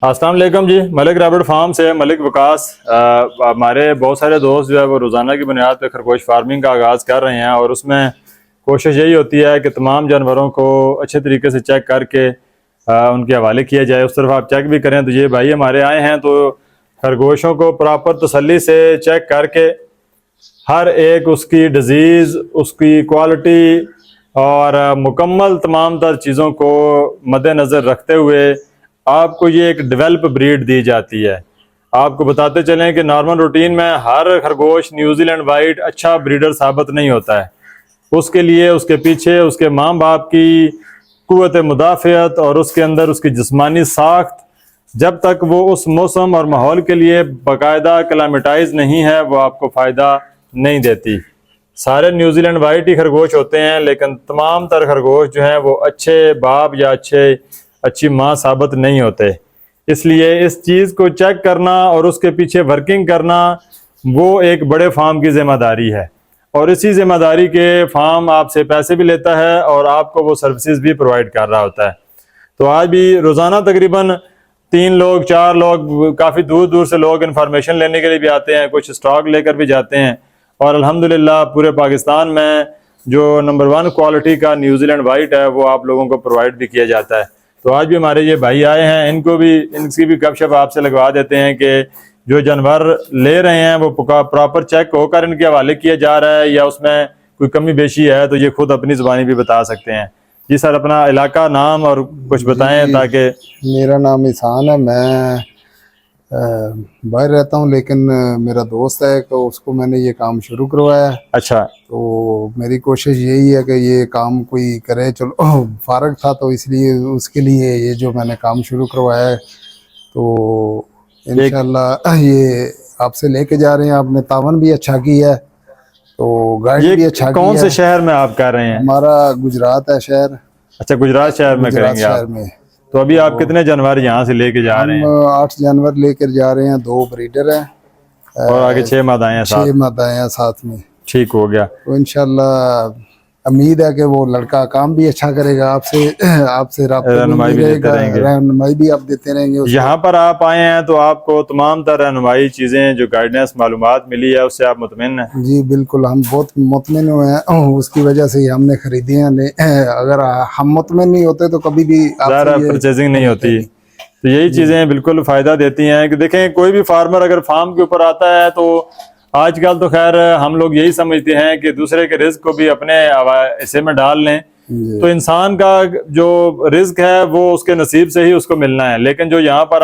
अस्सलाम वालेकुम जी। Malik rabbit farm से मलिक वकास। हमारे बहुत सारे दोस्त जो है वो रोज़ाना की बुनियाद पर खरगोश फार्मिंग का आगाज़ कर रहे हैं और उसमें कोशिश यही होती है कि तमाम जानवरों को अच्छे तरीके से चेक करके उनके हवाले किया जाए। उस तरफ आप चेक भी करें तो ये भाई हमारे आए हैं तो खरगोशों को प्रॉपर तसल्ली से चेक करके हर एक उसकी डिज़ीज़, उसकी क्वालिटी और मुकम्मल तमाम तर चीज़ों को मद्देनज़र रखते हुए आपको ये एक डेवलप ब्रीड दी जाती है। आपको बताते चलें कि नॉर्मल रूटीन में हर खरगोश न्यूजीलैंड वाइट अच्छा ब्रीडर साबित नहीं होता है। उसके लिए उसके पीछे उसके माँ बाप की कुव्वत मुदाफ़ियत और उसके अंदर उसकी जिस्मानी साख्त जब तक वो उस मौसम और माहौल के लिए बाकायदा क्लाइमेटाइज नहीं है वो आपको फ़ायदा नहीं देती। सारे न्यूजीलैंड वाइट ही खरगोश होते हैं, लेकिन तमाम तर खरगोश जो हैं वो अच्छे बाप या अच्छी माँ साबित नहीं होते। इसलिए इस चीज़ को चेक करना और उसके पीछे वर्किंग करना वो एक बड़े फार्म की ज़िम्मेदारी है और इसी ज़िम्मेदारी के फार्म आपसे पैसे भी लेता है और आपको वो सर्विसेज भी प्रोवाइड कर रहा होता है। तो आज भी रोज़ाना तकरीबन 3 लोग 4 लोग, काफ़ी दूर दूर से लोग इन्फॉर्मेशन लेने के लिए भी आते हैं, कुछ स्टॉक लेकर भी जाते हैं और अल्हम्दुलिल्लाह पूरे पाकिस्तान में जो नंबर 1 क्वालिटी का न्यूजीलैंड वाइट है वो आप लोगों को प्रोवाइड भी किया जाता है। तो आज भी हमारे ये भाई आए हैं, इनकी भी गपशप आपसे लगवा देते हैं कि जो जानवर ले रहे हैं वो प्रॉपर चेक होकर इनके हवाले किया जा रहा है या उसमें कोई कमी बेशी है तो ये खुद अपनी ज़ुबानी भी बता सकते हैं। जी सर, अपना इलाका, नाम और कुछ बताएं ताकि। मेरा नाम ईसान है। मैं बाहर रहता हूँ, लेकिन मेरा दोस्त है तो उसको मैंने ये काम शुरू करवाया। अच्छा। तो मेरी कोशिश यही है कि ये काम कोई करे। चलो फारग था तो इसलिए उसके लिए ये जो मैंने काम शुरू करवाया है, तो इंशाल्लाह ये आपसे लेके जा रहे हैं। आपने तावन भी अच्छा किया है, तो गाइड भी अच्छा किया है। कौन से शहर में आप कर रहे हैं? हमारा गुजरात है शहर। अच्छा, गुजरात शहर में करेंगे शहर आप। में। तो अभी आप कितने जानवर यहाँ से लेके जा रहे हैं? हम 8 जानवर लेकर जा रहे हैं, 2 ब्रीडर हैं और आगे 6 मादाएं हैं साथ। 6 मादाएं हैं साथ में। ठीक हो गया। तो इंशाल्लाह उम्मीद है कि वो लड़का काम भी अच्छा करेगा। आपसे रहनुमाई भी देते रहेंगे। रहनुमाई भी आप देते रहेंगे। यहाँ पर आप आए हैं तो आपको तमाम तरह रहनुमाई चीज़ें जो गाइडेंस मालूमात मिली है उससे आप मुतमिन हैं? जी बिल्कुल, हम बहुत मुतमिन हुए हैं। उसकी वजह से ही हमने खरीदी है। अगर हम मुतमिन नहीं होते तो कभी भी परचेजिंग नहीं होती। तो यही चीज़ें बिल्कुल फ़ायदा देती हैं कि देखें, कोई भी फार्मर अगर फार्म के ऊपर आता है तो आजकल तो खैर हम लोग यही समझते हैं कि दूसरे के रिस्क को भी अपने हिस्से में डाल लें। तो इंसान का जो रिस्क है वो उसके नसीब से ही उसको मिलना है, लेकिन जो यहाँ पर